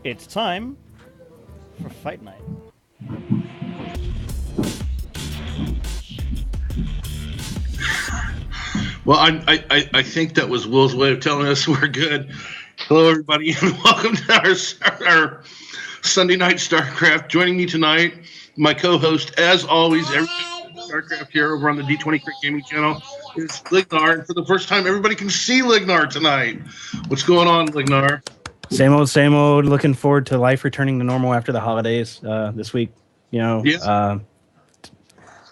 It's time for Fight Night. Well, I think that was Will's way of telling us we're good. Hello, everybody, and welcome to our Sunday Night StarCraft. Joining me tonight, my co-host, as always, every StarCraft here over on the D20 Crit Gaming channel, is Lignar. And for the first time, everybody can see Lignar tonight. What's going on, Lignar? Same old, same old. Looking forward to life returning to normal after the holidays this week. Yes.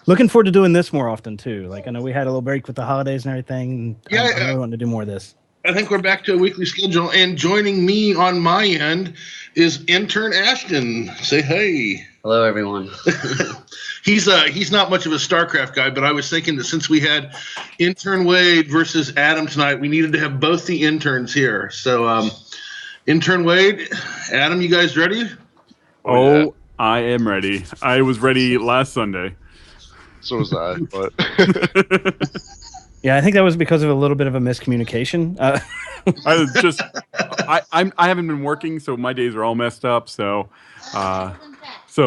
Looking forward to doing this more often too. Like I know we had a little break with the holidays and everything. And I really want to do more of this. I think we're back to a weekly schedule. And joining me on my end is intern Ashton. Say hey. Hello, everyone. He's not much of a StarCraft guy, but I was thinking that since we had InternWade versus Adam tonight, we needed to have both the interns here. So, InternWade, Adam, you guys ready? Oh, yeah. I am ready. I was ready last Sunday. So was I, but yeah, I think that was because of a little bit of a miscommunication. I haven't been working, so my days are all messed up. So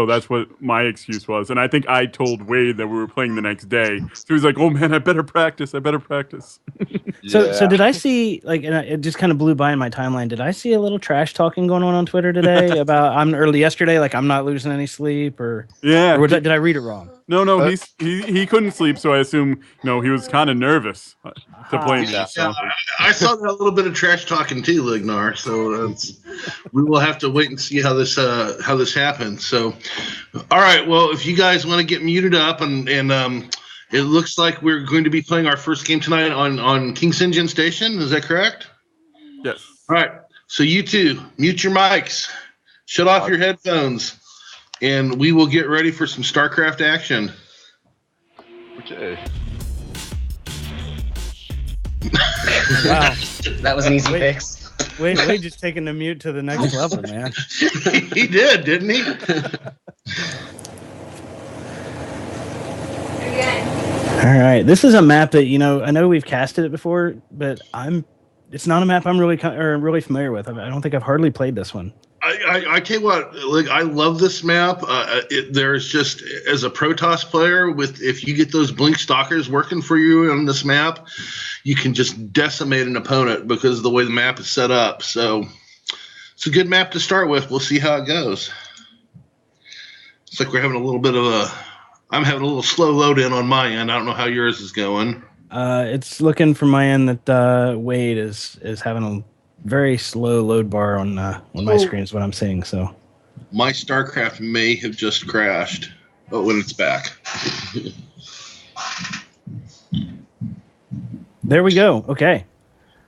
that's what my excuse was. And I think I told Wade that we were playing the next day. So he's like, "Oh man, I better practice. So did I see, like, and it just kind of blew by in my timeline. Did I see a little trash talking going on Twitter today about I'm early yesterday, like I'm not losing any sleep, or yeah, or did I read it wrong? No, he couldn't sleep, so I assume he was kind of nervous to play me. Yeah, I saw that little bit of trash talking too, Lignar. So we will have to wait and see how this happens. So, all right. Well, if you guys want to get muted up, and it looks like we're going to be playing our first game tonight on King Sinjin Station. Is that correct? Yes. All right. So you two, mute your mics, shut off your headphones, and we will get ready for some StarCraft action. okay. Wow, That was an easy fix. Wait, just taking the mute to the next level, man. He did, didn't he? All right, this is a map that I know we've casted it before, but it's not a map I'm really familiar with. I don't think I've hardly played this one. I tell you what, like, I love this map. There's just, as a Protoss player, if you get those Blink Stalkers working for you on this map, you can just decimate an opponent because of the way the map is set up. So it's a good map to start with. We'll see how it goes. It's like we're having I'm having a little slow load in on my end. I don't know how yours is going. It's looking from my end that Wade is having a very slow load bar on my screen is what I'm seeing. So my StarCraft may have just crashed, but when it's back. There we go. Okay.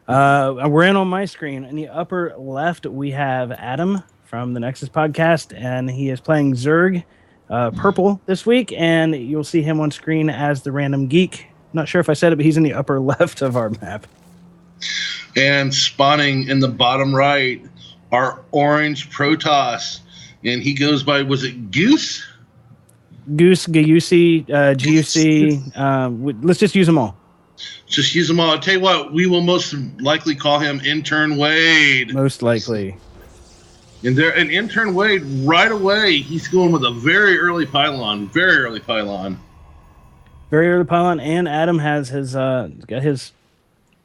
We're in on my screen. In the upper left, we have Adam from the Nexus podcast, and he is playing Zerg purple this week, and you'll see him on screen as the random geek. Not sure if I said it, but he's in the upper left of our map. And spawning in the bottom right, our orange Protoss. And he goes by, was it Goose? Goose, Gauci, GUC. Let's just use them all. Just use them all. I'll tell you what, we will most likely call him InternWade. Most likely. And InternWade, right away, he's going with a very early pylon. Very early pylon. Very early pylon. And Adam has his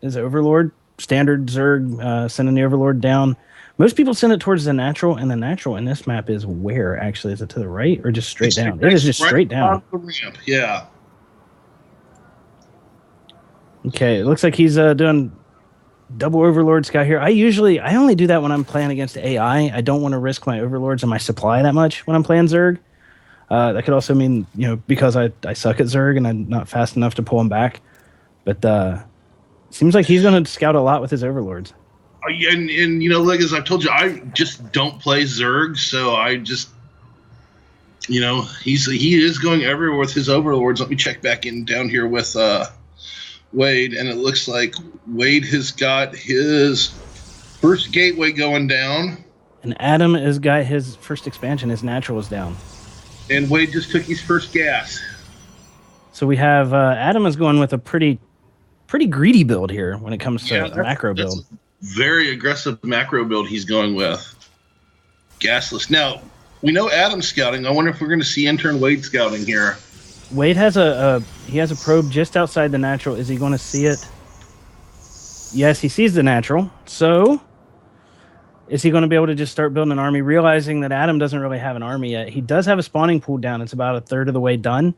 Overlord. Standard Zerg, sending the Overlord down. Most people send it towards the natural, and the natural in this map is where, actually? Is it to the right or just straight down? It is just straight down. The ramp. Yeah. Okay, it looks like he's doing double Overlord Sky here. I only do that when I'm playing against AI. I don't want to risk my Overlords and my supply that much when I'm playing Zerg. That could also mean, because I suck at Zerg and I'm not fast enough to pull him back. But seems like he's going to scout a lot with his Overlords. And like as I've told you, I just don't play Zerg, so I just, he is going everywhere with his Overlords. Let me check back in down here with Wade, and it looks like Wade has got his first gateway going down. And Adam has got his first expansion. His natural is down. And Wade just took his first gas. So we have Adam is going with a pretty greedy build here when it comes to a macro build. Very aggressive macro build he's going with. Gasless. Now, we know Adam's scouting. I wonder if we're going to see InternWade scouting here. Wade has a probe just outside the natural. Is he going to see it? Yes, he sees the natural. So, is he going to be able to just start building an army, realizing that Adam doesn't really have an army yet? He does have a spawning pool down. It's about a third of the way done.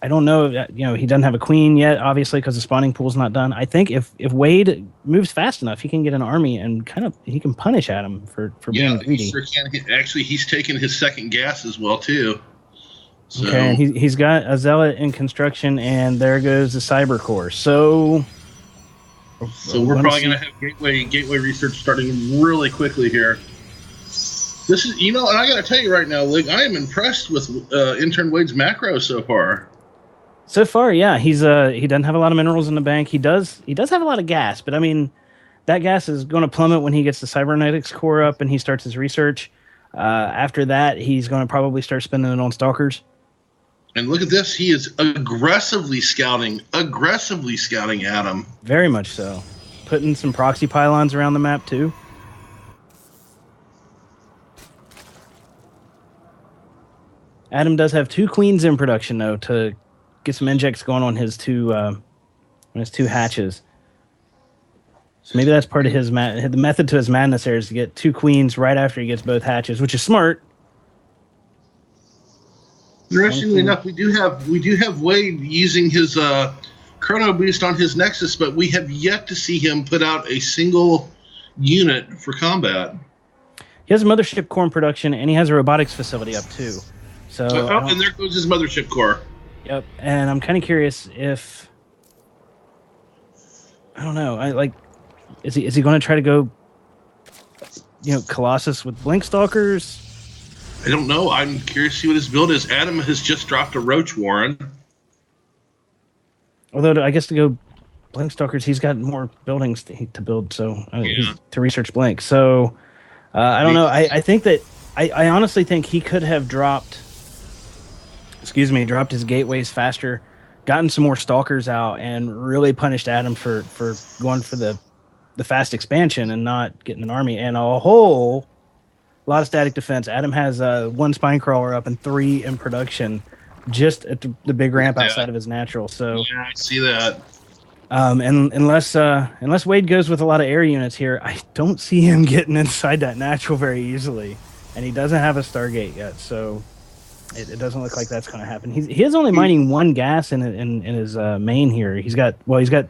I don't know. He doesn't have a queen yet, obviously, because the spawning pool's not done. I think if Wade moves fast enough, he can get an army and he can punish Adam for being greedy. He sure can. Actually, he's taken his second gas as well too. So. Okay, and he's got a zealot in construction, and there goes the cyber core. So we're probably going to have gateway research starting really quickly here. This is, and I got to tell you right now, Lig, I am impressed with InternWade's macro so far. So far, yeah, he doesn't have a lot of minerals in the bank. He does have a lot of gas, but I mean, that gas is going to plummet when he gets the cybernetics core up and he starts his research. After that, he's going to probably start spending it on stalkers. And look at this. He is aggressively scouting Adam. Very much so. Putting some proxy pylons around the map, too. Adam does have 2 queens in production, though, to get some injects going on his two hatches. So maybe that's part of his the method to his madness there is to get 2 queens right after he gets both hatches, which is smart. Interestingly enough, we do have Wade using his chrono boost on his Nexus, but we have yet to see him put out a single unit for combat. He has a mothership core in production, and he has a robotics facility up too. So and there goes his mothership core. Yep, and I'm kind of curious if I don't know. Is he going to try to go, Colossus with Blink Stalkers? I don't know. I'm curious to see what his build is. Adam has just dropped a Roach Warren. Although, I guess to go Blink Stalkers, he's got more buildings to build, so to research Blink. So, I don't know. I think that I honestly think he could have dropped his gateways faster, gotten some more Stalkers out, and really punished Adam for going for the fast expansion and not getting an army and a whole lot of static defense. Adam has 1 spine crawler up and 3 in production, just at the big ramp outside of his natural. So yeah, I see that. And unless Wade goes with a lot of air units here, I don't see him getting inside that natural very easily. And he doesn't have a Stargate yet, so it doesn't look like that's going to happen. He is only mining 1 gas in his main here. He's got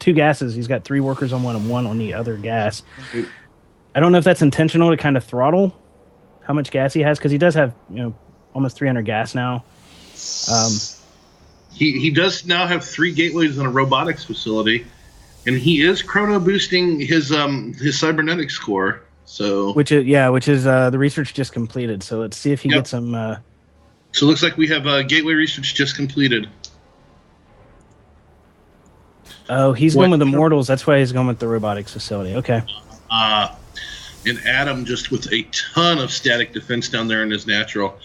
2 gases. He's got 3 workers on one and 1 on the other gas. I don't know if that's intentional to kind of throttle how much gas he has, because he does have almost 300 gas now. He does now have 3 gateways in a robotics facility, and he is chrono boosting his cybernetics core. So which is the research just completed. So let's see if he gets some. So it looks like we have gateway research just completed. Oh, he's going with Immortals. That's why he's going with the robotics facility. Okay. And Adam just with a ton of static defense down there in his natural.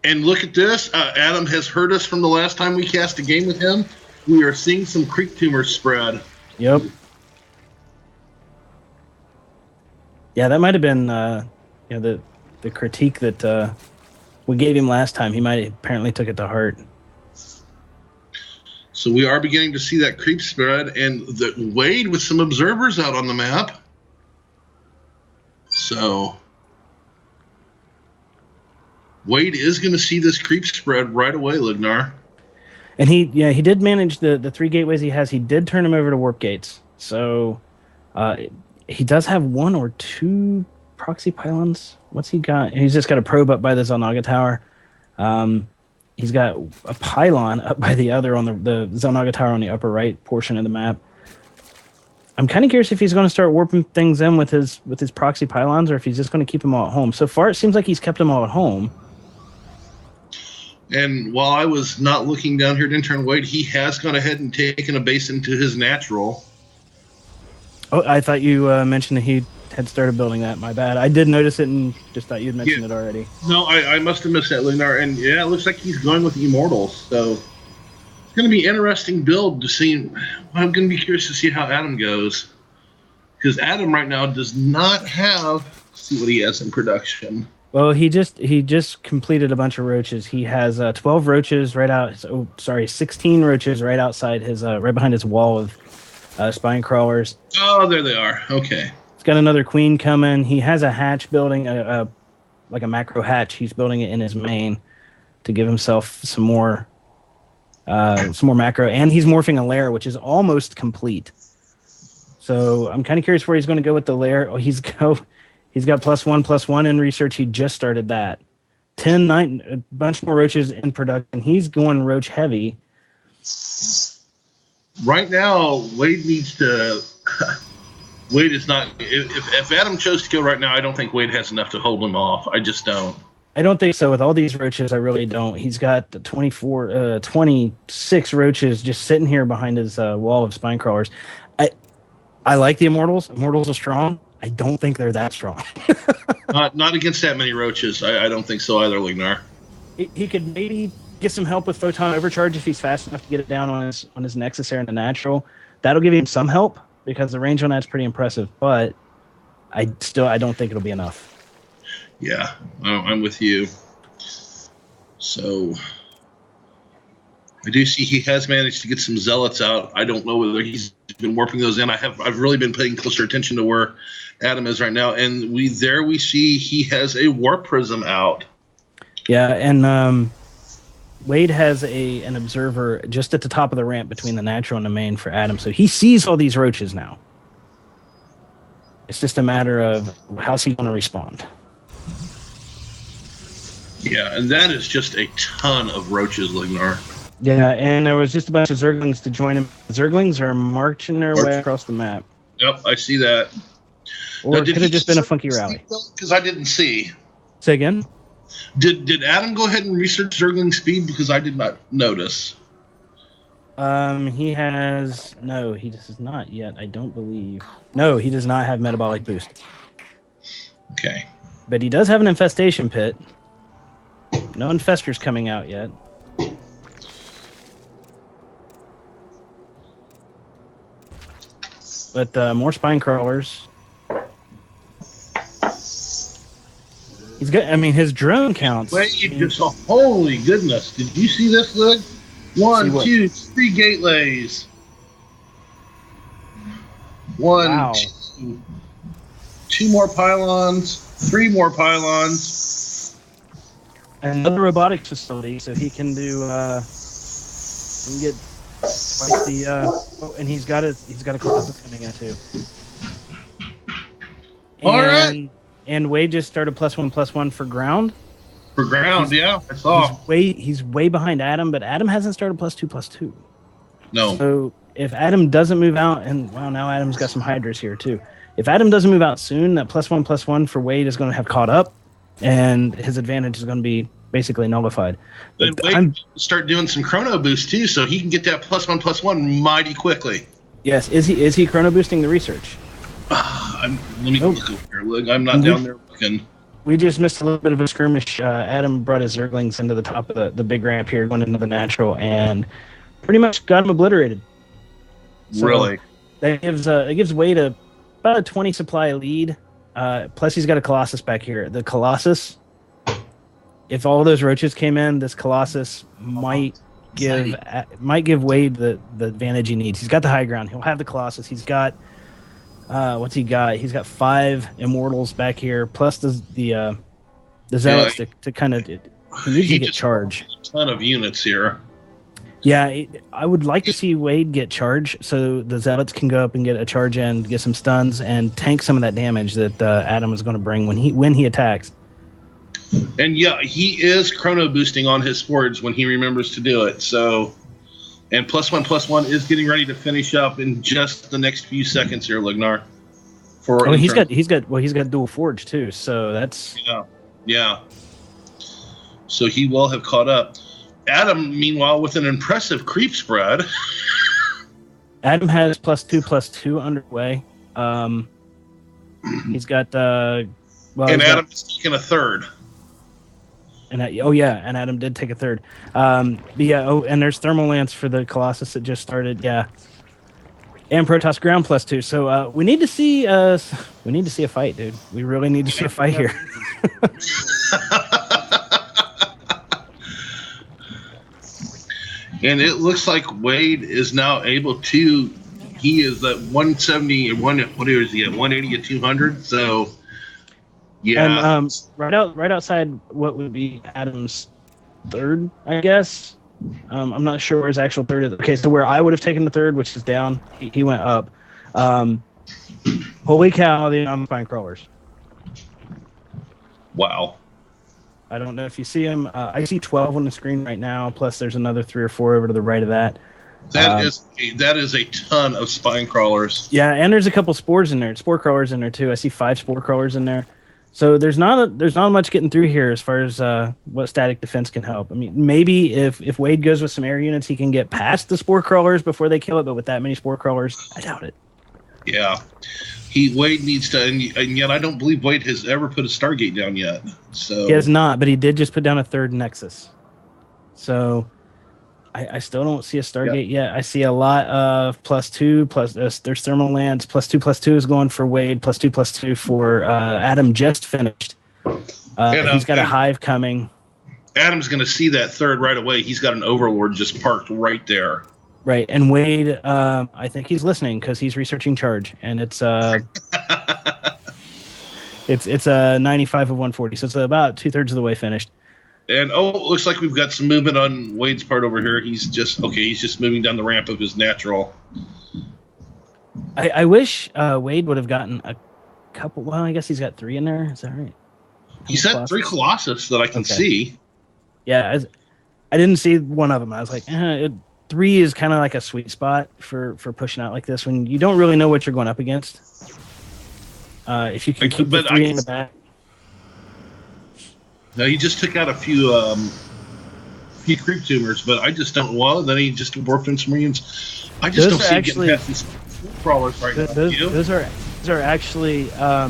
And look at this. Adam has heard us from the last time we cast a game with him. We are seeing some creep tumors spread. Yep. Yeah, that might have been the critique that we gave him last time. He might apparently took it to heart. So we are beginning to see that creep spread, and the Wade with some observers out on the map. So Wade is going to see this creep spread right away, Lignar. And he did manage the 3 gateways he has. He did turn them over to warp gates. So he does have 1 or 2 proxy pylons. What's he got? He's just got a probe up by the Zelnaga Tower. He's got a pylon up by the other on the Zelnaga Tower on the upper right portion of the map. I'm kind of curious if he's going to start warping things in with his proxy pylons, or if he's just going to keep them all at home. So far, it seems like he's kept them all at home. And while I was not looking down here at InternWade, he has gone ahead and taken a base into his natural. Oh, I thought you mentioned that he had started building that. My bad. I did notice it and just thought you'd mentioned it already. No, I must have missed that, Lignar. And yeah, it looks like he's going with Immortals. So it's going to be an interesting build to see. I'm going to be curious to see how Adam goes. Because Adam right now does not have see what he has in production. Well, he just completed a bunch of roaches. He has 12 roaches right out. 16 roaches right outside his right behind his wall of spine crawlers. Oh, there they are. Okay. He's got another queen coming. He has a hatch building, like a macro hatch. He's building it in his main to give himself some more macro, and he's morphing a lair, which is almost complete. So I'm kind of curious where he's going to go with the lair. Oh, he's got +1/+1 in research. He just started that. 9, a bunch more roaches in production. He's going roach heavy. Right now, Wade needs to. Wade is not. If Adam chose to go right now, I don't think Wade has enough to hold him off. I just don't. I don't think so. With all these roaches, I really don't. He's got 26 roaches just sitting here behind his wall of spine crawlers. I like the Immortals. Immortals are strong. I don't think they're that strong. Not against that many roaches. I don't think so either, Lignar. He could maybe get some help with Photon Overcharge if he's fast enough to get it down on his Nexus Air in the natural. That'll give him some help because the range on that's pretty impressive. But I don't think it'll be enough. Yeah, I'm with you. So I do see he has managed to get some zealots out. I don't know whether he's been warping those in. I've really been paying closer attention to where Adam is right now, and we see he has a warp prism out. Yeah, and Wade has an observer just at the top of the ramp between the natural and the main for Adam, so he sees all these roaches now. It's just a matter of how's he going to respond. Yeah, and that is just a ton of roaches, Lignar. Yeah, and there was just a bunch of Zerglings to join him. Zerglings are marching their way across the map. Yep, I see that. Or it could have just been a funky rally. Because I didn't see. Say again? Did Adam go ahead and research Zergling speed? Because I did not notice. He does not yet, I don't believe. No, he does not have metabolic boost. Okay. But he does have an infestation pit. No infestors coming out yet. But more spine crawlers. He's got. I mean, his drone counts. Wait, holy goodness! Did you see this, Lug? 1, 2, 3 gate lays. 1, Wow. 2 more pylons. 3 more pylons. Another robotics facility, so he can do. He can get like and he's got a Colossus coming in too. All right. And Wade just started +1/+1 for ground. For ground, yeah, I saw. He's way behind Adam, but Adam hasn't started +2/+2. No. So if Adam doesn't move out, and wow, now Adam's got some Hydras here too. If Adam doesn't move out soon, that +1/+1 for Wade is going to have caught up, and his advantage is going to be basically nullified. But Wade start doing some chrono boost too, so he can get that +1/+1 mighty quickly. Yes, is he chrono boosting the research? Let me look over here. Look, I'm not down there looking. We just missed a little bit of a skirmish. Adam brought his Zerglings into the top of the big ramp here, going into the natural, and pretty much got him obliterated. So really? That gives Wade about a 20 supply lead. Plus, he's got a Colossus back here. The Colossus, if all those roaches came in, this Colossus might give Wade the advantage he needs. He's got the high ground. He'll have the Colossus. He's got what's he got? He's got 5 Immortals back here, plus the Zealots to kind of he needs to get charge. A ton of units here. Yeah, I would like to see Wade get charge so the Zealots can go up and get a charge in, get some stuns, and tank some of that damage that Adam is going to bring when he attacks. And yeah, he is chrono boosting on his forge when he remembers to do it. So, and +1/+1 is getting ready to finish up in just the next few seconds here, Lignar. He's got dual forge too, so that's yeah. So he will have caught up. Adam, meanwhile, with an impressive creep spread. Adam has +2/+2 underway. He's got and Adam's taking a third. And Adam did take a third. And there's Thermal Lance for the Colossus that just started. Yeah. And Protoss ground +2. So we need to see a fight, dude. We really need to see a fight here. And it looks like Wade is now able to. He is at 170 and what is he at 180 at 200? So yeah, And right outside what would be Adam's third, I guess. I'm not sure where his actual third is. Okay, so where I would have taken the third, which is down, he went up. Holy cow, the spine crawlers. wow. I don't know if you see him. I see 12 on the screen right now, plus there's another 3 or 4 over to the right of that. That is a ton of spine crawlers. Yeah, and there's a couple spore crawlers in there too. I see 5 spore crawlers in there. So there's not much getting through here as far as what static defense can help. I mean, maybe if Wade goes with some air units, he can get past the spore crawlers before they kill it. But with that many spore crawlers, I doubt it. Yeah, Wade needs to, and yet I don't believe Wade has ever put a Stargate down yet. So He has not, but he did just put down a 3rd Nexus. So I still don't see a Stargate yet. I see a lot of +2 plus there's thermal lands +2 is going for Wade +2 for Adam just finished. He's got a hive coming. Adam's going to see that 3rd right away. He's got an Overlord just parked right there. Right, and Wade, I think he's listening because he's researching charge, and it's it's 95 of 140, so it's about 2/3 of the way finished. And it looks like we've got some movement on Wade's part over here. He's just moving down the ramp of his natural. I wish Wade would have gotten a couple. Well, I guess he's got 3 in there. Is that right? He's had 3 Colossus that I can see. Yeah, I didn't see one of them. I was like, 3 is kind of like a sweet spot for pushing out like this when you don't really know what you're going up against. If you can keep the 3 in the back. No, he just took out a few creep tumors, but I just don't. Well, then he just warped in some Marines. I just don't see him getting past these crawlers right now. Those are actually. I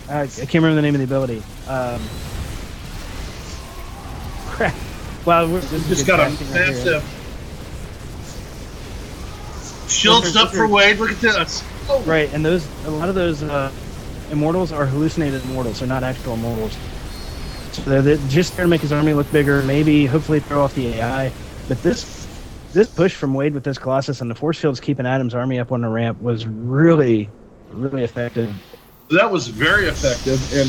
can't remember the name of the ability. Crap. Wow, this just got a massive shields up for Wade. Look at this. Oh. Right, and a lot of those immortals are hallucinated immortals. They're not actual immortals. So they're just there to make his army look bigger. Maybe, hopefully, throw off the AI. But this push from Wade with this Colossus and the force fields keeping Adam's army up on the ramp was really, really effective. That was very effective, and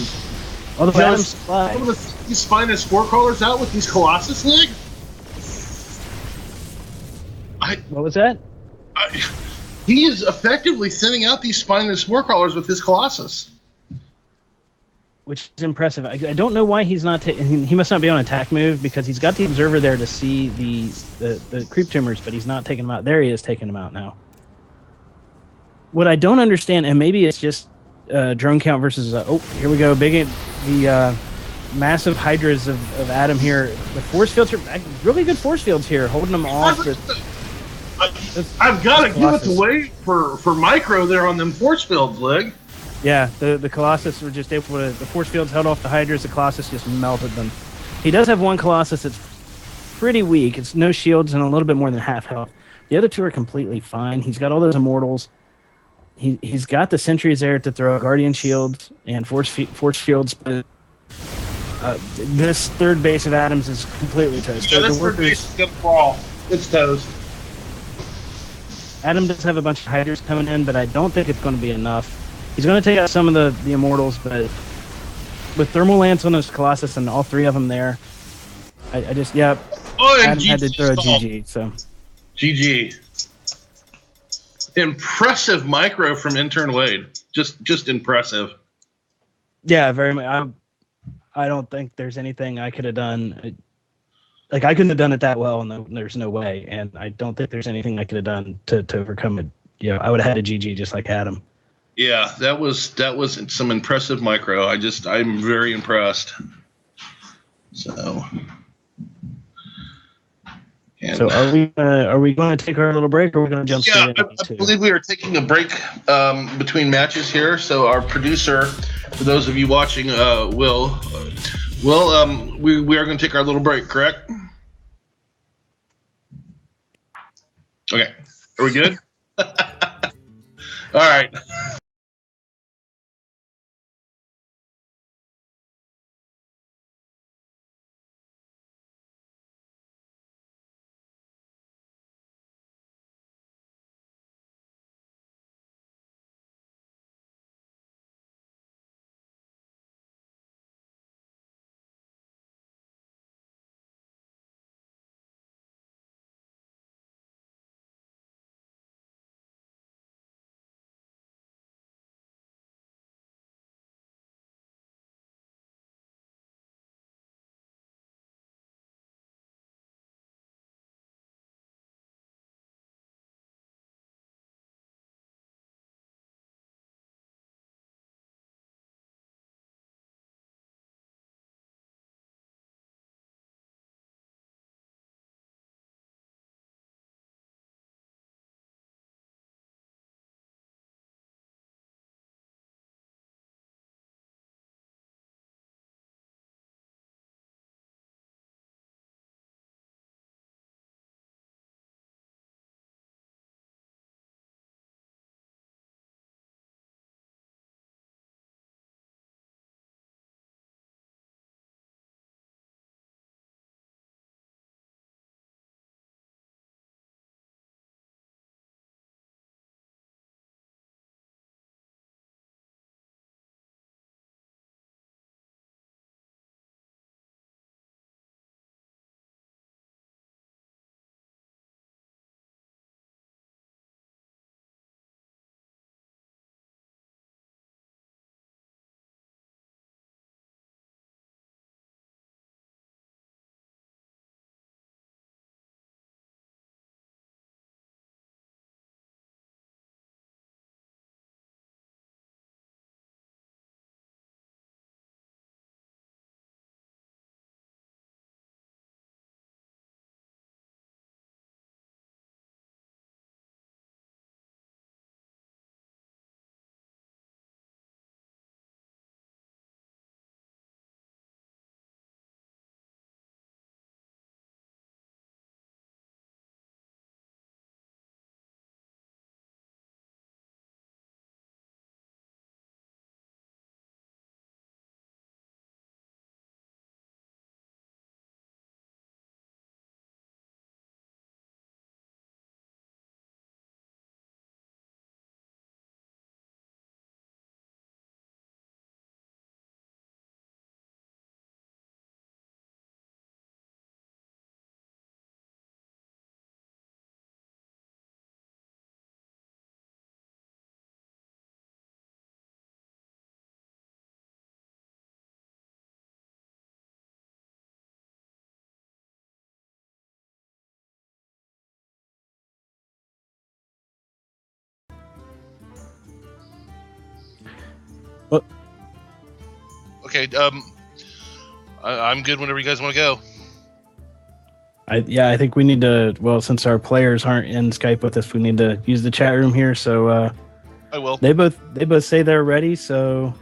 although Adam's supply, some of these spinous spore crawlers out with these Colossus leg. What was that? He is effectively thinning out these spinous spore crawlers with his Colossus. Which is impressive. I don't know why he's not. He must not be on attack move because he's got the observer there to see the creep tumors, but he's not taking them out. There he is taking them out now. What I don't understand, and maybe it's just drone count versus. Here we go. The massive hydras of Adam here. The force fields are really good force fields here, holding them off. I've got to give it to Wade for micro there on them force fields, leg. Yeah, the Colossus were just able to. The force fields held off the hydras. The Colossus just melted them. He does have one Colossus that's pretty weak. It's no shields and a little bit more than half health. The other 2 are completely fine. He's got all those immortals. He's got the sentries there to throw guardian shields and force fields. But this 3rd base of Adams is completely toast. Yeah, this 3rd base is gonna fall. It's toast. Adam does have a bunch of hydras coming in, but I don't think it's going to be enough. He's going to take out some of the immortals, but with thermal lance on those Colossus and all 3 of them there, I just Adam had to throw a GG. So GG. Impressive micro from InternWade. Just impressive. Yeah, very much. I don't think there's anything I could have done. Like I couldn't have done it that well, and there's no way. And I don't think there's anything I could have done to overcome it. I would have had a GG just like Adam. Yeah, that was some impressive micro. I'm very impressed. So are we going to take our little break, or are we going to jump straight in? I believe we are taking a break between matches here. So our producer, for those of you watching, we are going to take our little break, correct? Okay, are we good? All right. Well, Okay. I'm good whenever you guys want to go. I think we need to. Well, since our players aren't in Skype with us, we need to use the chat room here. So I will. they both say they're ready. So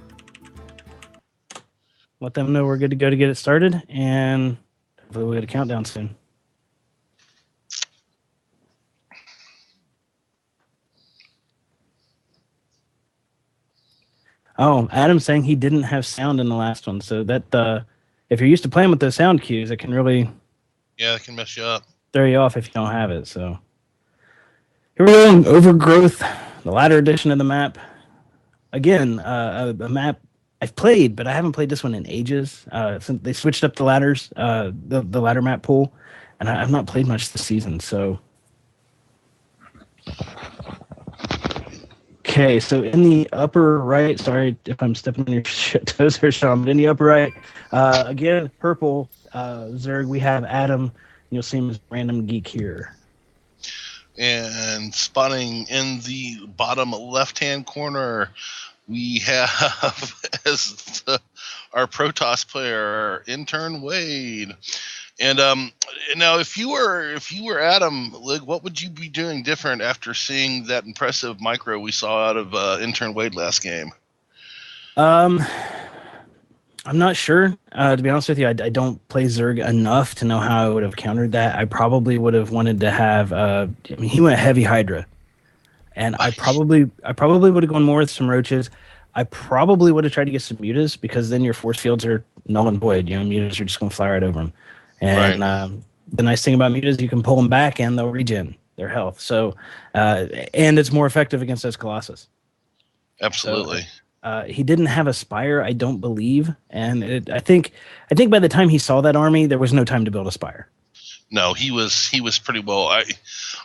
let them know we're good to go to get it started, and hopefully we'll get a countdown soon. Oh, Adam's saying he didn't have sound in the last one, so that if you're used to playing with those sound cues, it can really It can mess you up. throw you off if you don't have it. So here we go, Overgrowth, the latter edition of the map. Again, a map I've played, but I haven't played this one in ages. Since they switched up the ladders, the ladder map pool, and I've not played much this season. So, okay, so in the upper right, sorry if I'm stepping on your toes here, Sean, but in the upper right, again, purple Zerg, we have Adam. You'll see him as Random Geek here. And spawning in the bottom left-hand corner, we have as our Protoss player, InternWade. And now, if you were Adam, what would you be doing different after seeing that impressive micro we saw out of InternWade last game? I'm not sure. To be honest with you, I don't play Zerg enough to know how I would have countered that. I probably would have wanted to have. He went heavy Hydra, And I probably would have gone more with some roaches. I probably would have tried to get some mutas because then your force fields are null and void. Mutas are just going to fly right over them. And the nice thing about mutas, you can pull them back and they'll regen their health. So, and it's more effective against those Colossus. Absolutely. So, he didn't have a spire, I don't believe, and I think by the time he saw that army, there was no time to build a spire. No, he was pretty well.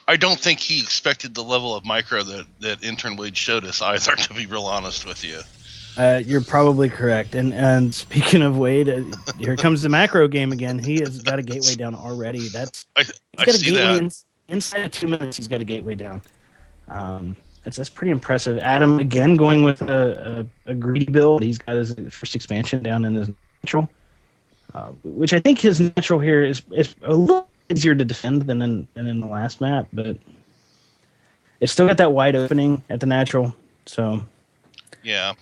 I don't think he expected the level of micro that InternWade showed us either. To be real honest with you, you're probably correct. And speaking of Wade, here comes the macro game again. He has got a gateway down already. He's got a see gateway that. Inside of 2 minutes. He's got a gateway down. That's pretty impressive. Adam again going with a greedy build. He's got his first expansion down in his natural, which I think his natural here is a little easier to defend than in the last map, but it's still got that wide opening at the natural. So yeah,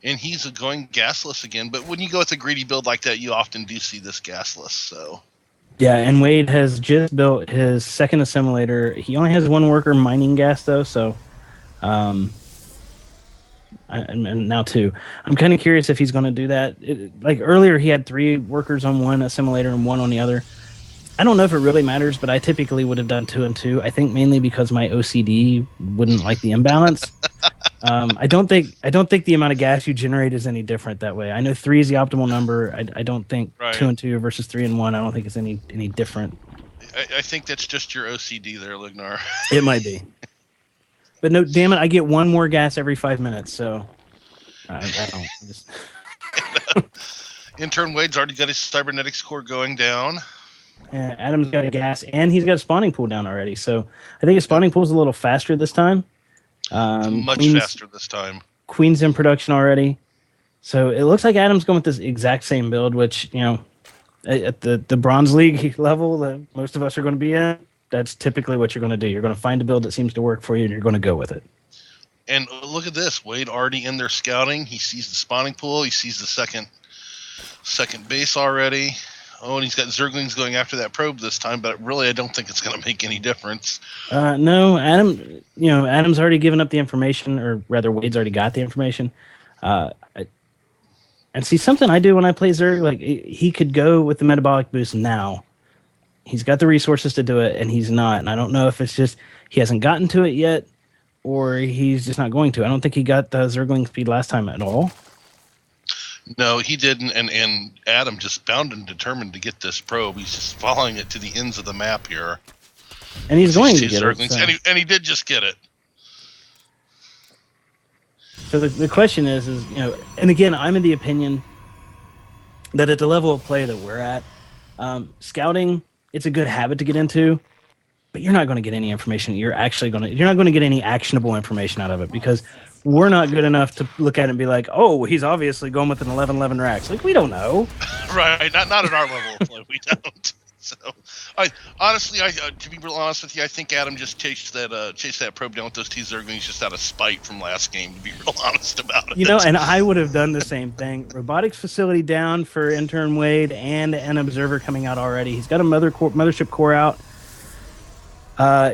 and he's going gasless again. But when you go with a greedy build like that, you often do see this gasless. So. Yeah, and Wade has just built his second assimilator. He only has one worker mining gas, though, so... and now two. I'm kind of curious if he's going to do that. Like earlier, he had 3 workers on one assimilator and 1 on the other. I don't know if it really matters, but I typically would have done 2 and 2. I think mainly because my OCD wouldn't like the imbalance. I don't think the amount of gas you generate is any different that way. I know 3 is the optimal number. I don't think 2 and 2 versus 3 and 1. I don't think it's any different. I think that's just your OCD there, Lignar. It might be. But no, damn it, I get 1 more gas every 5 minutes, so I don't. InternWade's already got his cybernetics core going down. Adam's got a gas, and he's got a spawning pool down already. So I think his spawning pool is a little faster this time. Much faster this time. Queen's in production already. So it looks like Adam's going with this exact same build, which, at the Bronze League level that most of us are going to be in, that's typically what you're going to do. You're going to find a build that seems to work for you, and you're going to go with it. And look at this. Wade already in there scouting. He sees the spawning pool. He sees the second base already. Oh, and he's got Zerglings going after that probe this time, but really I don't think it's going to make any difference. No, Adam's already given up the information, or rather Wade's already got the information. And see, something I do when I play Zerg, like he could go with the metabolic boost now. He's got the resources to do it, and he's not. And I don't know if it's just he hasn't gotten to it yet, or he's just not going to. I don't think he got the Zergling speed last time at all. No, he didn't, and Adam just bound and determined to get this probe. He's just following it to the ends of the map here. And he's going to get it. So. And he did just get it. So the question is, and again, I'm in the opinion that at the level of play that we're at, scouting, it's a good habit to get into, but you're not going to get any information. You're not going to get any actionable information out of it because we're not good enough to look at it and be like, oh, he's obviously going with an 11-11 racks. Like, we don't know. Right. Not at our level of play. We don't. So, honestly, to be real honest with you, I think Adam just chased that probe down with those 2 Zerglings just out of spite from last game, to be real honest about it. And I would have done the same thing. Robotics facility down for InternWade and an observer coming out already. He's got a mothership core out.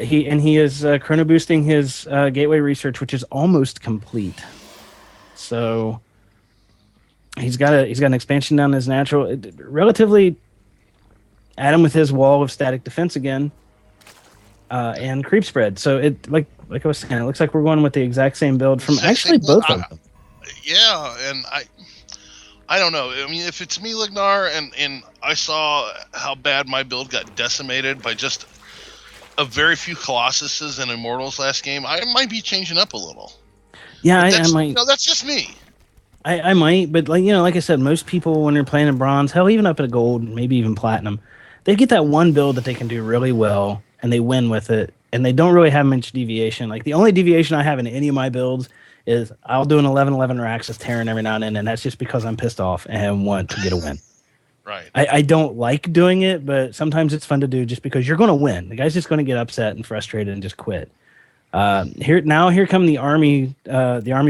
He is chrono boosting his gateway research, which is almost complete. So he's got an expansion down his natural. Relatively, Adam with his wall of static defense again, and creep spread. So it like I was saying, it looks like we're going with the exact same build from actually both of them. Yeah, and I don't know. I mean, if it's me, Lignar, and I saw how bad my build got decimated by just a very few Colossuses and Immortals last game, I might be changing up a little. Yeah, I might. No, that's just me. I might, but like I said, most people when they're playing in bronze, hell, even up at a gold, maybe even platinum, they get that one build that they can do really well, and they win with it, and they don't really have much deviation. Like the only deviation I have in any of my builds is I'll do an 11-11 Raxus Terran every now and then, and that's just because I'm pissed off and want to get a win. Right. I don't like doing it, but sometimes it's fun to do just because you're going to win. The guy's just going to get upset and frustrated and just quit. Here come the army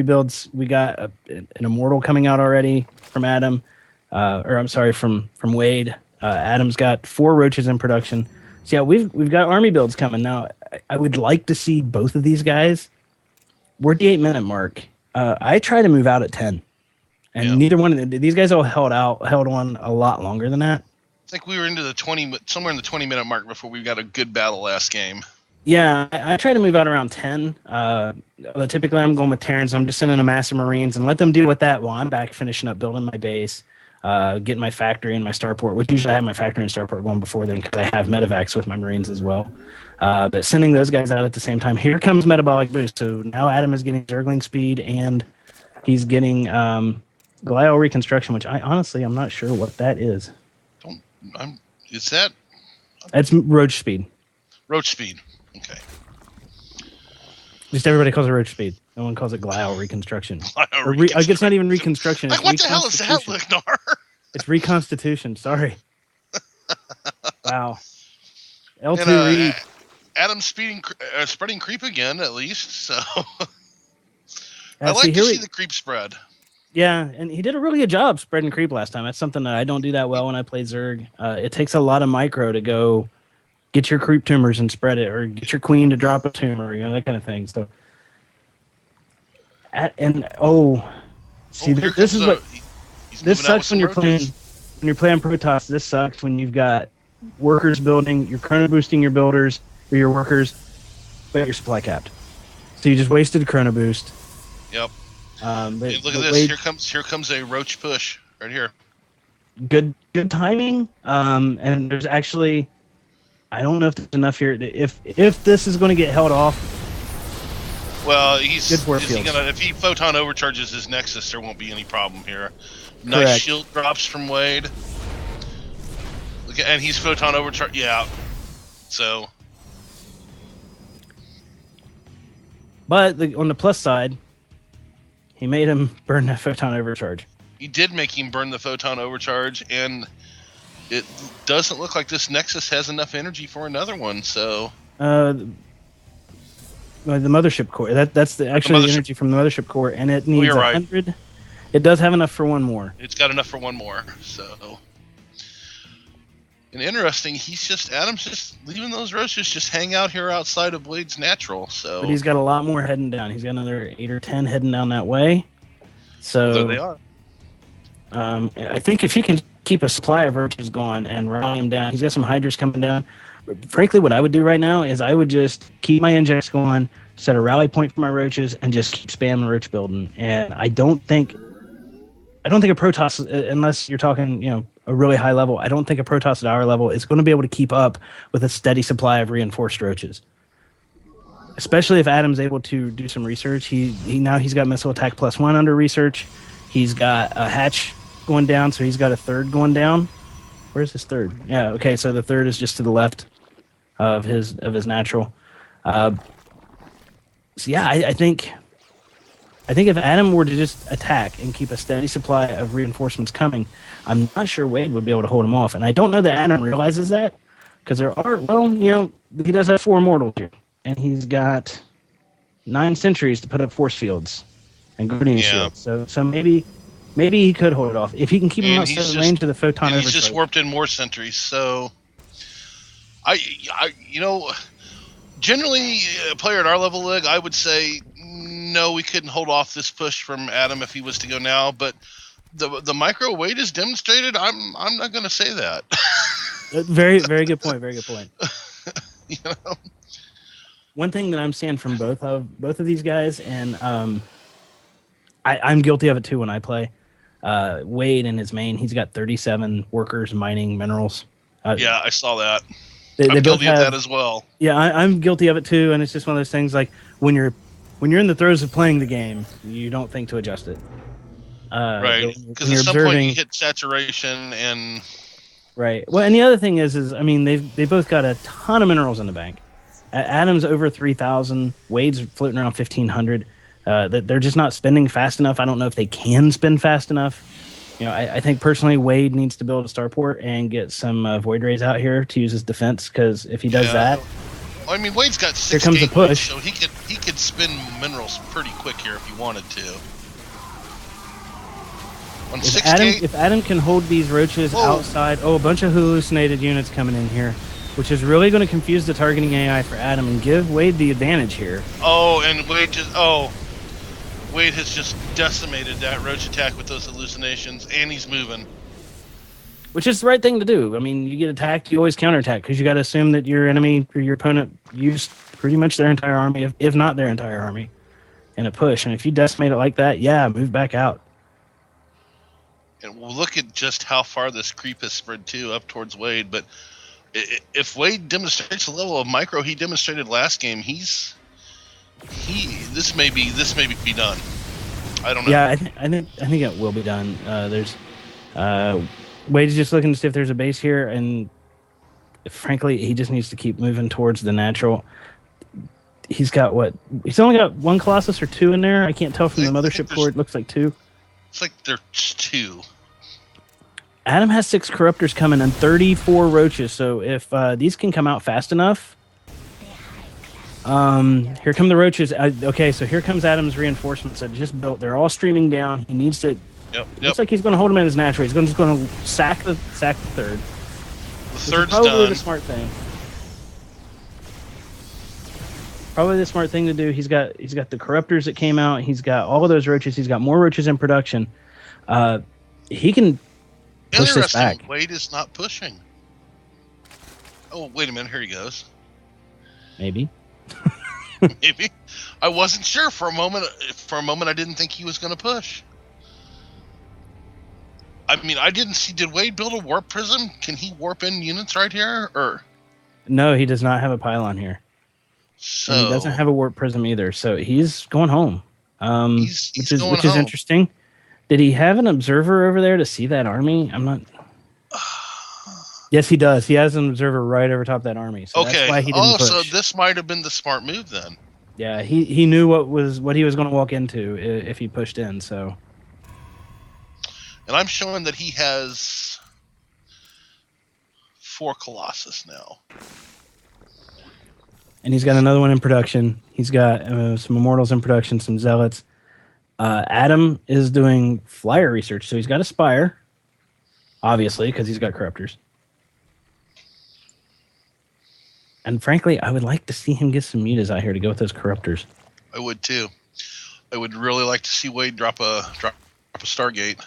builds. We got an Immortal coming out already from Adam, from Wade. Adam's got 4 roaches in production. So yeah, we've got army builds coming now. I would like to see both of these guys. We're at the 8-minute mark. I try to move out at 10, and neither one of these guys all held on a lot longer than that. I think we were into the somewhere in the 20-minute mark before we got a good battle last game. Yeah, I try to move out around 10. Typically, I'm going with Terrans. I'm just sending a mass of Marines and let them deal with that while I'm back finishing up building my base, getting my factory and my starport, which usually I have my factory and starport going before then because I have medevacs with my Marines as well. But sending those guys out at the same time. Here comes metabolic boost. So now Adam is getting Zergling speed and he's getting Glial reconstruction, which I'm not sure what that is. Is that? That's roach speed. Roach speed. Okay. Just everybody calls it roach speed. No one calls it glial reconstruction. I guess it's not even reconstruction. Like, what the hell is that, Lignar? It's reconstitution. Sorry. Wow. L2 read. Adam's spreading creep again, at least. So I see, like to see the creep spread. Yeah, and he did a really good job spreading creep last time. That's something that I don't do that well when I play Zerg. It takes a lot of micro to go get your creep tumors and spread it, or get your queen to drop a tumor, that kind of thing. So, this is what this sucks when you're playing Protoss. This sucks when you've got workers building, you're chrono boosting your builders or your workers, but you're supply capped. So you just wasted a chrono boost. Yep. Look at this. Here comes a roach push right here. Good timing. And there's actually, I don't know if there's enough here. If this is going to get held off. Well, if he photon overcharges his Nexus, there won't be any problem here. Nice Correct. shield drops from Wade. Look, and he's photon overcharged. Yeah. So. But on the plus side, he made him burn that photon overcharge. He did make him burn the photon overcharge, and it doesn't look like this Nexus has enough energy for another one. So. The mothership core. That's the energy from the mothership core, and it needs 100. Right. It does have enough for one more. It's got enough for one more. So. And interesting, Adam's just leaving those roaches just hang out here outside of Blade's natural. So, but he's got a lot more heading down. He's got another 8 or 10 heading down that way. So there they are. I think if he can keep a supply of roaches going and rally him down, he's got some hydras coming down. Frankly, what I would do right now is I would just keep my injects going, set a rally point for my roaches, and just keep spamming roach building. And I don't think a Protoss, unless you're talking, a really high level, I don't think a Protoss at our level is going to be able to keep up with a steady supply of reinforced roaches. Especially if Adam's able to do some research. He's got missile attack +1 under research. He's got a hatch going down, so he's got a third going down. Where's his third? Yeah, okay, so the third is just to the left of his natural. I think if Adam were to just attack and keep a steady supply of reinforcements coming, I'm not sure Wade would be able to hold him off. And I don't know that Adam realizes that, because he does have 4 mortals here. And he's got 9 sentries to put up force fields and guardian shields. So maybe he could hold it off. If he can keep him outside the range of the photon overcharge. He's just warped in more sentries. So, generally, a player at our level league, I would say, no, we couldn't hold off this push from Adam if he was to go now. But the micro Wade is demonstrated. I'm not going to say that. Very, very good point. Very good point. One thing that I'm seeing from both of these guys, and I'm guilty of it too when I play. Wade in his main, he's got 37 workers mining minerals. Yeah, I saw that. I'm guilty of that as well. Yeah, I'm guilty of it too, and it's just one of those things like when you're in the throes of playing the game, you don't think to adjust it. Right, because at some point you hit saturation and. Right. Well, and the other thing is they both got a ton of minerals in the bank. Adam's over 3,000. Wade's floating around 1,500. That they're just not spending fast enough. I don't know if they can spend fast enough. I think personally Wade needs to build a starport and get some void rays out here to use as defense, because if he does that, well, Wade's got 6 here comes the push. So he could spin minerals pretty quick here if he wanted to. If Adam can hold these roaches outside, a bunch of hallucinated units coming in here. which is really going to confuse the targeting AI for Adam and give Wade the advantage here. Oh, and Wade has just decimated that roach attack with those hallucinations, and he's moving. Which is the right thing to do. I mean, you get attacked, you always counterattack because you got to assume that your enemy or your opponent used pretty much their entire army, if not their entire army, in a push. And if you decimate it like that, yeah, move back out. And we'll look at just how far this creep has spread too, up towards Wade. But if Wade demonstrates the level of micro he demonstrated last game, this may be done. I don't know. Yeah, I think it will be done. Wade's just looking to see if there's a base here, and frankly, he just needs to keep moving towards the natural. He's got what? He's only got one Colossus or two in there. I can't tell from the mothership core. It looks like two. It's like there's two. Adam has 6 Corruptors coming and 34 Roaches, so if these can come out fast enough... here come the Roaches. Okay, so here comes Adam's reinforcements that just built. They're all streaming down. He needs to... Yep. Looks like he's going to hold him in his natural. He's just going to sack the third. The third's probably done. The smart thing. Probably the smart thing to do. He's got the Corruptors that came out. He's got all of those Roaches. He's got more Roaches in production. He can push this back. Wade is not pushing. Oh, wait a minute. Here he goes. Maybe. Maybe. I wasn't sure for a moment. I didn't think he was going to push. I mean, I didn't see. Did Wade build a warp prism? Can he warp in units right here? Or no, he does not have a pylon here. So and he doesn't have a warp prism either. So he's going home. He's which going is home. interesting. Did he have an observer over there to see that army? I'm not. Yes, he does. He has an observer right over top of that army. So okay. That's why he didn't push. So this might have been the smart move then. Yeah, he knew what he was going to walk into if he pushed in. So. And I'm showing that he has 4 Colossus now. And he's got another one in production. He's got some Immortals in production, some Zealots. Adam is doing flyer research, so he's got a Spire, obviously, because he's got Corruptors. And frankly, I would like to see him get some mutas out here to go with those Corruptors. I would too. I would really like to see Wade drop a Stargate.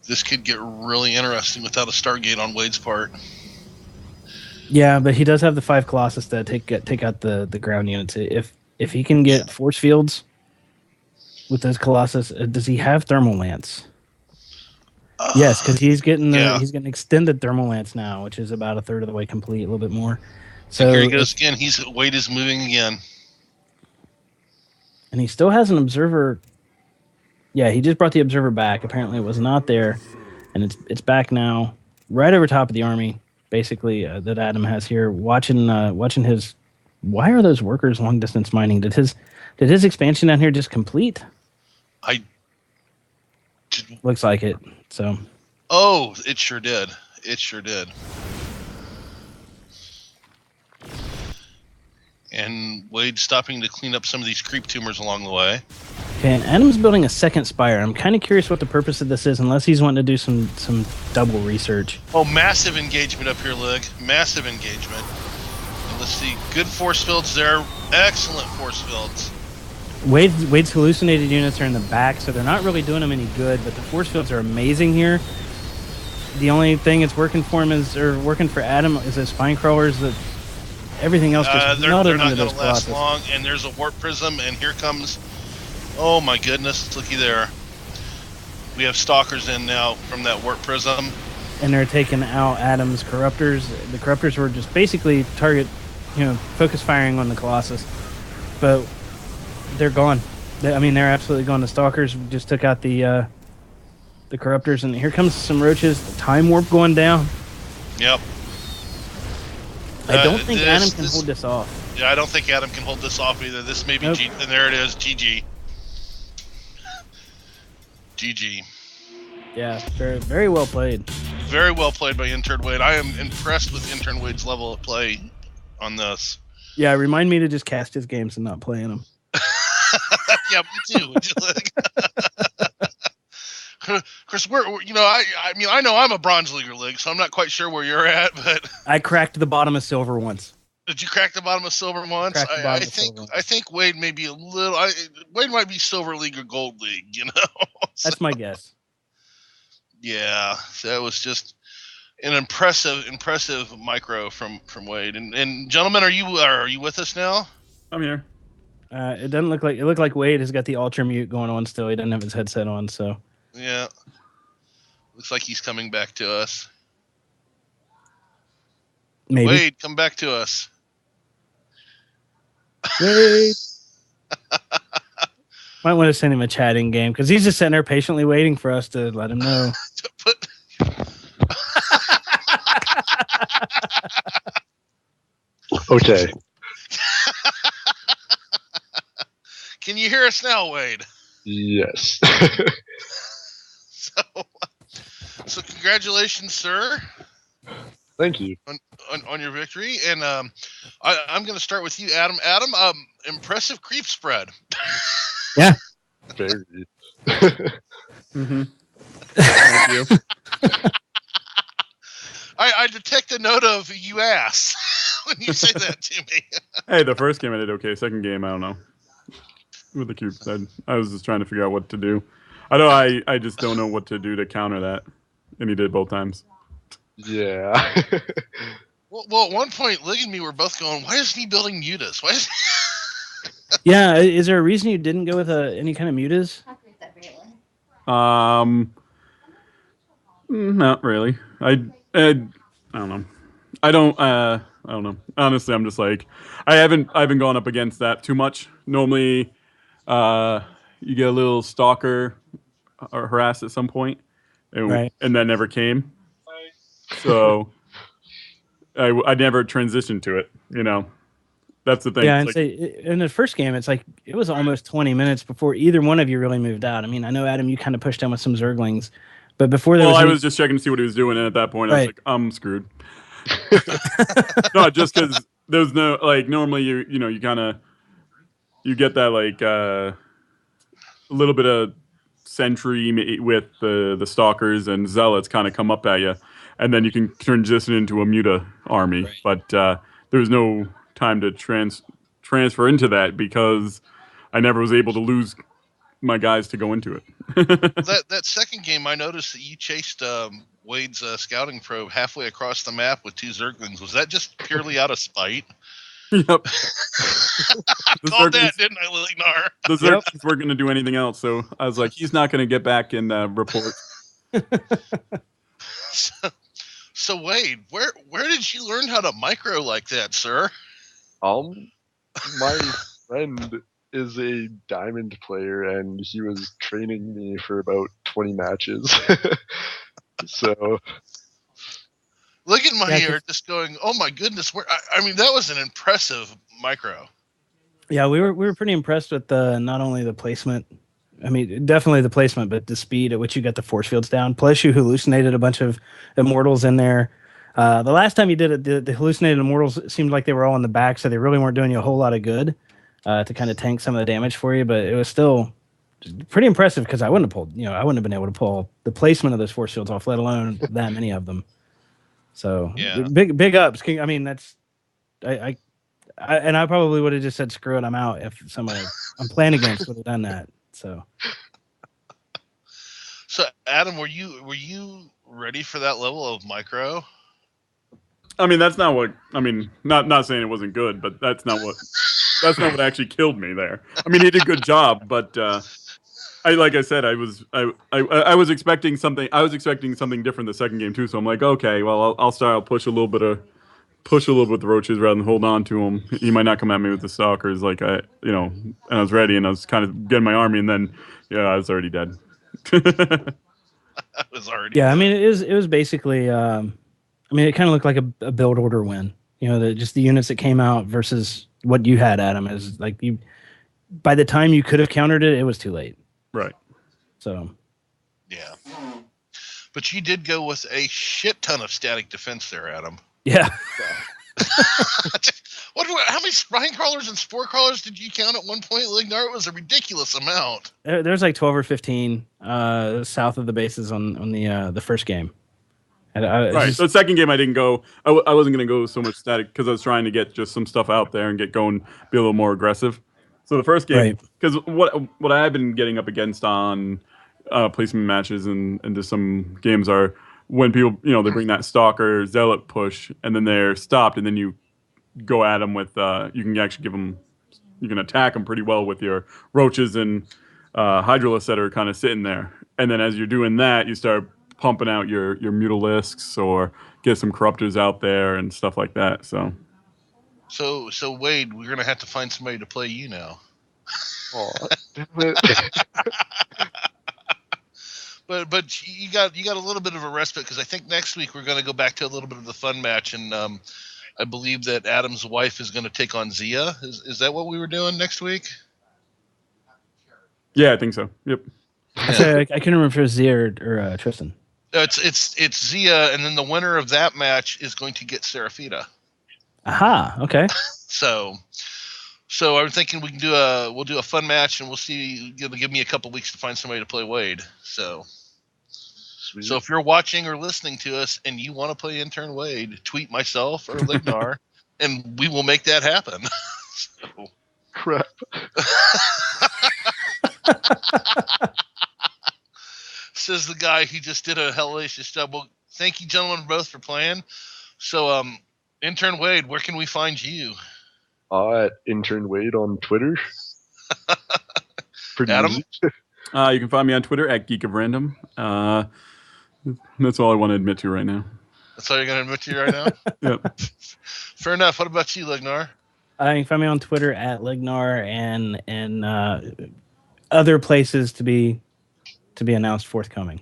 This could get really interesting without a Stargate on Wade's part. Yeah, but he does have the 5 Colossus to take out the ground units. If he can get force fields with those Colossus, does he have Thermal Lance? Yes, because he's getting extended Thermal Lance now, which is about a third of the way complete, a little bit more. So here he goes again. Wade is moving again, and he still has an observer. Yeah, he just brought the observer back. Apparently, it was not there, and it's back now, right over top of the army. Basically, that Adam has here, watching his. Why are those workers long distance mining? Did his expansion down here just complete? Looks like it. So. Oh, it sure did. It sure did. And Wade stopping to clean up some of these creep tumors along the way. Okay, and Adam's building a second Spire. I'm kind of curious what the purpose of this is, unless he's wanting to do some double research. Oh, massive engagement up here, Lig. Massive engagement. And let's see. Good force fields there. Excellent force fields. Wade's hallucinated units are in the back, so they're not really doing him any good, but the force fields are amazing here. The only thing that's working for Adam is his spine crawlers. That everything else just they're not going to last Colossus. Long. And there's a warp prism, and here comes. Oh my goodness! Looky there. We have stalkers in now from that warp prism, and they're taking out Adam's Corruptors. The Corruptors were just basically focus firing on the Colossus, but they're gone. They're absolutely gone. The Stalkers just took out the Corruptors, and here comes some Roaches. The time warp going down. Yep. I don't think Adam can hold this off. Yeah, I don't think Adam can hold this off either. This may be nope. And there it is. GG. GG. Yeah, very, very well played. Very well played by InternWade. I am impressed with InternWade's level of play on this. Yeah, remind me to just cast his games and not play in them. Yeah, me too. Chris, I mean, I know I'm a bronze league, so I'm not quite sure where you're at, but I cracked the bottom of silver once. did you crack the bottom of silver once? Cracked the bottom of silver once. I think Wade may be a little. Wade might be silver league or gold league. That's my guess. Yeah, that was just an impressive micro from Wade. And gentlemen, are you with us now? I'm here. It doesn't look like it looked like Wade has got the ultra mute going on still. He doesn't have his headset on, so yeah, looks like he's coming back to us. maybe. Wade, come back to us. Wade. Might want to send him a chatting game because he's just sitting there patiently waiting for us to let him know. Okay. Can you hear us now, Wade? Yes. So congratulations, sir. Thank you. On your victory, and I'm going to start with you, Adam. Adam, impressive creep spread. Yeah. Very. Mm-hmm. Thank you. I detect a note of you ass when you say that to me. Hey, the first game I did okay. Second game, I don't know. With the cube side, I was just trying to figure out what to do. I just don't know what to do to counter that, and he did both times. Yeah. Well, at one point, Lig and me were both going, why isn't he building mutas? Why is Yeah, is there a reason you didn't go with any kind of mutas? Not really. I don't know. I don't know. Honestly, I'm just like I haven't gone up against that too much. Normally, you get a little stalker or harass at some point, Right. and that never came. So I never transitioned to it. That's the thing. Yeah, It's and like, say in the first game, it's like it was almost 20 minutes before either one of you really moved out. I mean, I know Adam, you kind of pushed in with some Zerglings, but before there well, was, I was just checking to see what he was doing, and at that point, I was Right. like, I'm screwed. No, just because there's no normally you kind of you get that a little bit of sentry with the stalkers and zealots kind of come up at you, and then you can transition into a muta army. Right. But there was no time to transfer into that because I never was able to lose my guys to go into it. that second game, I noticed that you chased Wade's scouting probe halfway across the map with 2 Zerglings. Was that just purely out of spite? Yep. I called that, didn't I, Lignar? The Zerglings weren't going to do anything else, so I was like, he's not going to get back and report. So Wade, where did you learn how to micro like that, sir? My friend is a diamond player, and he was training me for about 20 matches. So. Look at my Yeah, ear, just going, oh my goodness! I mean, that was an impressive micro. Yeah, we were pretty impressed with not only the placement. I mean, definitely the placement, but the speed at which you got the force fields down. Plus, you hallucinated a bunch of immortals in there. The last time you did it, the hallucinated immortals seemed like they were all in the back, so they really weren't doing you a whole lot of good to kind of tank some of the damage for you. But it was still pretty impressive because I wouldn't have been able to pull the placement of those force fields off, let alone that many of them. So yeah. big ups. I mean, that's I probably would have just said screw it, I'm out if somebody I'm playing against would have done that. So Adam, were you ready for that level of micro? I mean, that's not what I mean. Not saying it wasn't good, but that's not what actually killed me there. I mean, he did a good job, but like I said, I was expecting something. I was expecting something different the second game too. So I'm like, okay, well, I'll push a little bit with the roaches rather than hold on to him. He might not come at me with the stalkers like and I was ready and I was kind of getting my army, and then I was already dead. I was already. Yeah, I mean, it was basically. I mean, it kind of looked like a build order win. Just the units that came out versus what you had, Adam, is like you. By the time you could have countered it, it was too late. Right. So. Yeah. But you did go with a shit ton of static defense there, Adam. Yeah. How many spine crawlers and spore crawlers did you count at one point, Lignar? It was a ridiculous amount. There's like 12 or 15 south of the bases on the first game. And Right. just, The second game, I didn't go. I wasn't going to go so much static because I was trying to get just some stuff out there and get going, be a little more aggressive. So the first game, Right. because what I've been getting up against on placement matches and just some games are when people, they bring that stalker zealot push and then they're stopped and then you go at them with you can actually give them, you can attack them pretty well with your roaches and hydralisks that are kind of sitting there. And then as you're doing that, you start pumping out your mutalisks or get some corruptors out there and stuff like that. So Wade, we're gonna have to find somebody to play you now. Oh, damn it. But you got a little bit of a respite because I think next week we're gonna go back to a little bit of the fun match, and I believe that Adam's wife is gonna take on Zia. Is that what we were doing next week? yeah, I think so. Yep. Sorry, I couldn't remember if it was Zia or Tristan. It's Zia, and then the winner of that match is going to get Seraphita. Aha. Okay. So I'm thinking we'll do a fun match, and we'll see. It'll give me a couple weeks to find somebody to play Wade. So if you're watching or listening to us and you want to play Intern Wade, tweet myself or Lignar, and we will make that happen. So. Crap. Says the guy who just did a hellacious job. Well, thank you, gentlemen, both for playing. So, Intern Wade, where can we find you? At InternWade on Twitter. Pretty Adam? easy. You can find me on Twitter at GeekofRandom. That's all I want to admit to right now. That's all you're going to admit to right now? Yep. Fair enough. What about you, Lignar? You can find me on Twitter at Lignar and other places to be announced forthcoming.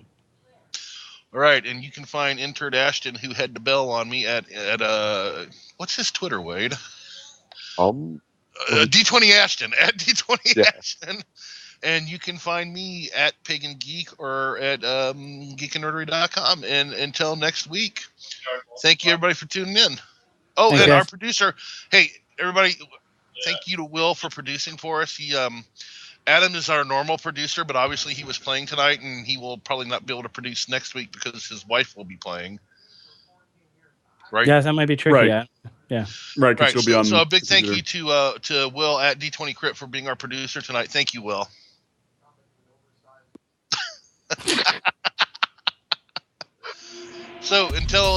All right, and you can find Intern Ashton, who had the bell on me at what's his Twitter, Wade? D20 Ashton at D20 Ashton, and you can find me at Pagan Geek or at geekandnerdery.com. And until next week, thank you everybody for tuning in. Oh, Thanks, and guys. our producer, hey everybody, thank you to Will for producing for us. He Adam is our normal producer, but obviously he was playing tonight, and he will probably not be able to produce next week because his wife will be playing. Right? Yeah, that might be tricky. Right. Yeah. Right, because she'll be on. So a big thank computer. you to Will at D20 Crypt for being our producer tonight. Thank you, Will. So until